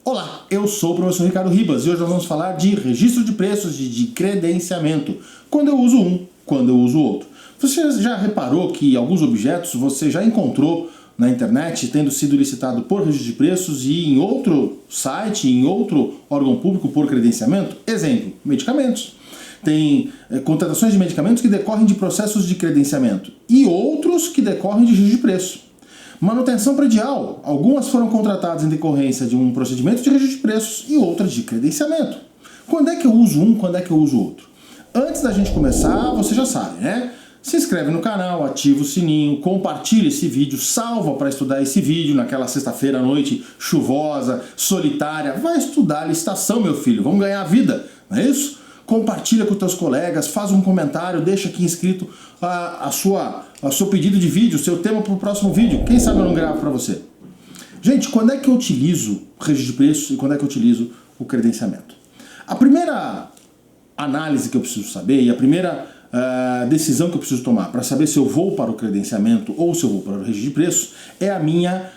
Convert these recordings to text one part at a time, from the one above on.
Olá, eu sou o professor Ricardo Ribas e hoje nós vamos falar de registro de preços de credenciamento. Quando eu uso um, quando eu uso outro. Você já reparou que alguns objetos você já encontrou na internet tendo sido licitado por registro de preços e em outro site, em outro órgão público por credenciamento? Exemplo, medicamentos. Tem contratações de medicamentos que decorrem de processos de credenciamento e outros que decorrem de registro de preço. Manutenção predial. Algumas foram contratadas em decorrência de um procedimento de registro de preços e outras de credenciamento. Quando é que eu uso um, quando é que eu uso outro? Antes da gente começar, você já sabe, né? Se inscreve no canal, ativa o sininho, compartilha esse vídeo, salva para estudar esse vídeo naquela sexta-feira à noite chuvosa, solitária. Vai estudar a licitação, meu filho, vamos ganhar a vida, não é isso? Compartilha com os teus colegas, faz um comentário, deixa aqui inscrito o seu pedido de vídeo, o seu tema para o próximo vídeo. Quem sabe eu não gravo para você. Gente, quando é que eu utilizo o registro de preços e quando é que eu utilizo o credenciamento? A primeira análise que eu preciso saber e a primeira decisão que eu preciso tomar para saber se eu vou para o credenciamento ou se eu vou para o registro de preços é a minha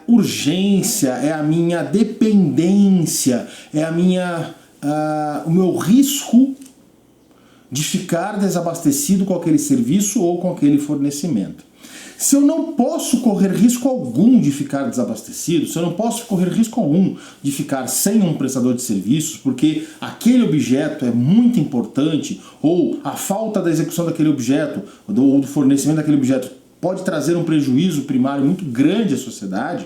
urgência, é a minha dependência, é a minha... o meu risco de ficar desabastecido com aquele serviço ou com aquele fornecimento. Se eu não posso correr risco algum de ficar desabastecido, se eu não posso correr risco algum de ficar sem um prestador de serviços, porque aquele objeto é muito importante, ou a falta da execução daquele objeto, ou do fornecimento daquele objeto, pode trazer um prejuízo primário muito grande à sociedade,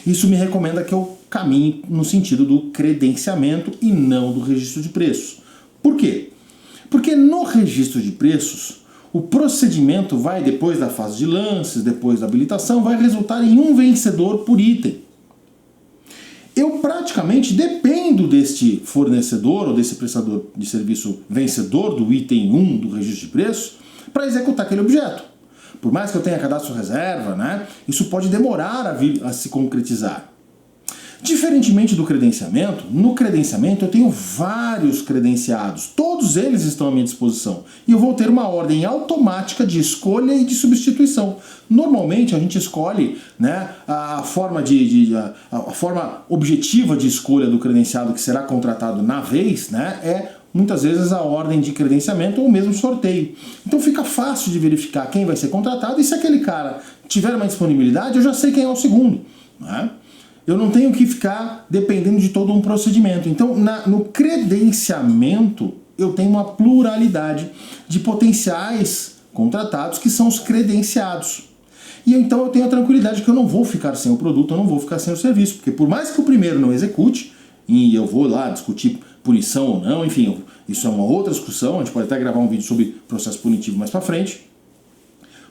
isso me recomenda que eu caminhe no sentido do credenciamento e não do registro de preços. Por quê? Porque no registro de preços, o procedimento vai, depois da fase de lances, depois da habilitação, vai resultar em um vencedor por item. Eu praticamente dependo deste fornecedor ou desse prestador de serviço vencedor do item 1 do registro de preços para executar aquele objeto. Por mais que eu tenha cadastro reserva, né, isso pode demorar a vir a se concretizar. Diferentemente do credenciamento, no credenciamento eu tenho vários credenciados, todos eles estão à minha disposição e eu vou ter uma ordem automática de escolha e de substituição. Normalmente a gente escolhe, né, a forma objetiva de escolha do credenciado que será contratado na vez, né, muitas vezes a ordem de credenciamento ou mesmo sorteio. Então fica fácil de verificar quem vai ser contratado e se aquele cara tiver uma disponibilidade, eu já sei quem é o segundo, né? Eu não tenho que ficar dependendo de todo um procedimento. Então, no credenciamento, eu tenho uma pluralidade de potenciais contratados que são os credenciados. E então eu tenho a tranquilidade que eu não vou ficar sem o produto, eu não vou ficar sem o serviço. Porque por mais que o primeiro não execute, e eu vou lá discutir punição ou não, enfim, isso é uma outra discussão, a gente pode até gravar um vídeo sobre processo punitivo mais pra frente.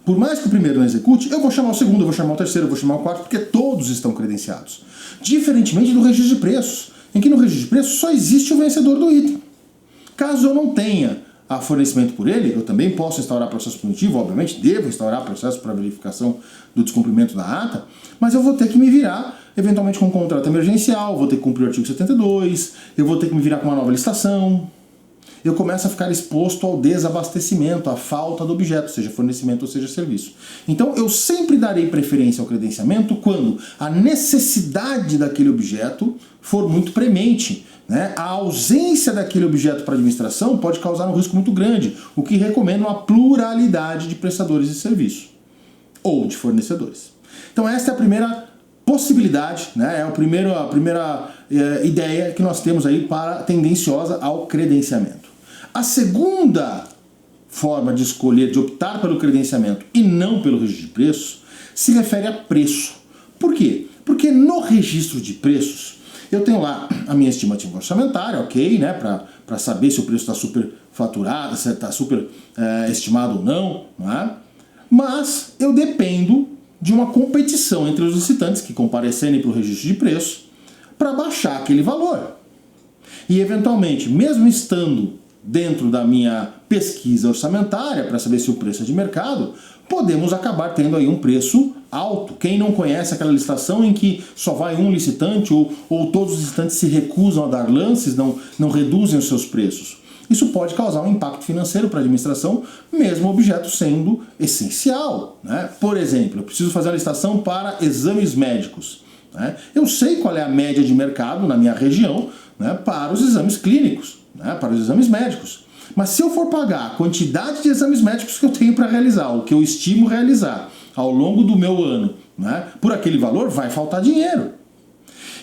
Por mais que o primeiro não execute, eu vou chamar o segundo, eu vou chamar o terceiro, eu vou chamar o quarto, porque todos estão credenciados. Diferentemente do registro de preços, em que no registro de preços só existe o vencedor do item. Caso eu não tenha fornecimento por ele, eu também posso instaurar processo punitivo, obviamente devo instaurar processo para verificação do descumprimento da ata, mas eu vou ter que me virar, eventualmente com um contrato emergencial, vou ter que cumprir o artigo 72, eu vou ter que me virar com uma nova licitação. Eu começo a ficar exposto ao desabastecimento, à falta do objeto, seja fornecimento ou seja serviço. Então eu sempre darei preferência ao credenciamento quando a necessidade daquele objeto for muito premente, né? A ausência daquele objeto para a administração pode causar um risco muito grande, o que recomenda uma pluralidade de prestadores de serviço ou de fornecedores. Então esta é a primeira possibilidade, né? É a primeira ideia que nós temos aí para tendenciosa ao credenciamento. A segunda forma de escolher, de optar pelo credenciamento e não pelo registro de preços, se refere a preço. Por quê? Porque no registro de preços, eu tenho lá a minha estimativa orçamentária, ok, né, para saber se o preço está super faturado, se está super estimado ou não, é? Mas eu dependo de uma competição entre os licitantes que comparecerem para o registro de preços para baixar aquele valor. E eventualmente, mesmo estando dentro da minha pesquisa orçamentária para saber se o preço é de mercado, podemos acabar tendo aí um preço alto. Quem não conhece aquela licitação em que só vai um licitante ou todos os licitantes se recusam a dar lances, não reduzem os seus preços. Isso pode causar um impacto financeiro para a administração, mesmo o objeto sendo essencial, né? Por exemplo, eu preciso fazer a licitação para exames médicos. né? Eu sei qual é a média de mercado na minha região, né, para os exames clínicos, né, para os exames médicos. Mas se eu for pagar a quantidade de exames médicos que eu tenho para realizar, o que eu estimo realizar ao longo do meu ano, né, por aquele valor, vai faltar dinheiro.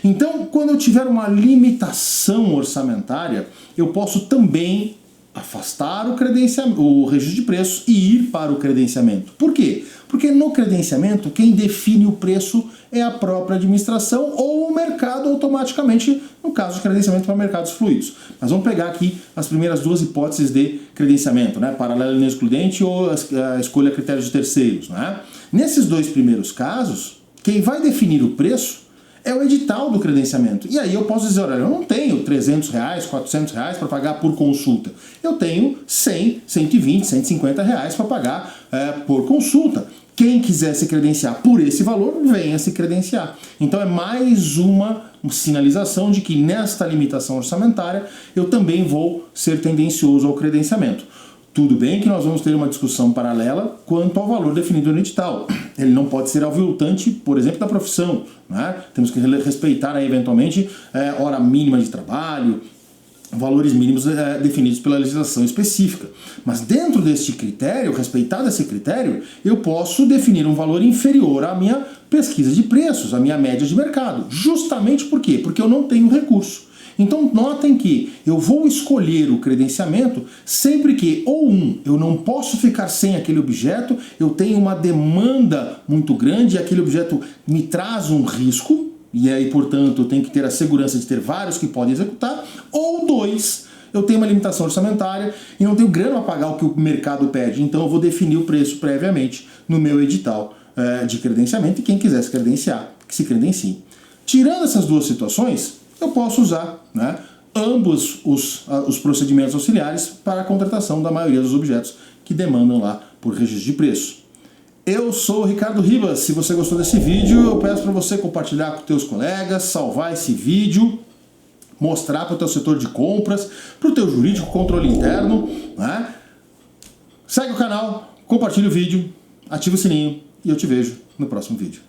Então, quando eu tiver uma limitação orçamentária, eu posso também afastar o registro de preços e ir para o credenciamento. Por quê? Porque no credenciamento, quem define o preço é a própria administração ou o mercado automaticamente, no caso de credenciamento para mercados fluidos. Mas vamos pegar aqui as primeiras duas hipóteses de credenciamento, né? Paralelo e não excludente ou a escolha a critérios de terceiros, né? Nesses dois primeiros casos, quem vai definir o preço é o edital do credenciamento. E aí eu posso dizer, olha, eu não tenho R$300, R$400 para pagar por consulta. Eu tenho 100, 120, R$150 para pagar por consulta. Quem quiser se credenciar por esse valor, venha se credenciar. Então é mais uma sinalização de que nesta limitação orçamentária eu também vou ser tendencioso ao credenciamento. Tudo bem que nós vamos ter uma discussão paralela quanto ao valor definido no edital. Ele não pode ser aviltante, por exemplo, da profissão, né? Temos que respeitar aí, eventualmente, hora mínima de trabalho, valores mínimos definidos pela legislação específica. Mas dentro deste critério, respeitado esse critério, eu posso definir um valor inferior à minha pesquisa de preços, à minha média de mercado. Justamente por quê? Porque eu não tenho recurso. Então notem que eu vou escolher o credenciamento sempre que, eu não posso ficar sem aquele objeto, eu tenho uma demanda muito grande e aquele objeto me traz um risco, e aí, portanto, eu tenho que ter a segurança de ter vários que podem executar, ou dois, eu tenho uma limitação orçamentária e não tenho grana para pagar o que o mercado pede, então eu vou definir o preço previamente no meu edital de credenciamento e quem quiser se credenciar, que se credencie. Tirando essas duas situações, eu posso usar, né, ambos os procedimentos auxiliares para a contratação da maioria dos objetos que demandam lá por registro de preço. Eu sou o Ricardo Ribas. Se você gostou desse vídeo, eu peço para você compartilhar com teus colegas, salvar esse vídeo, mostrar para o teu setor de compras, para o teu jurídico, controle interno, né? Segue o canal, compartilha o vídeo, ativa o sininho e eu te vejo no próximo vídeo.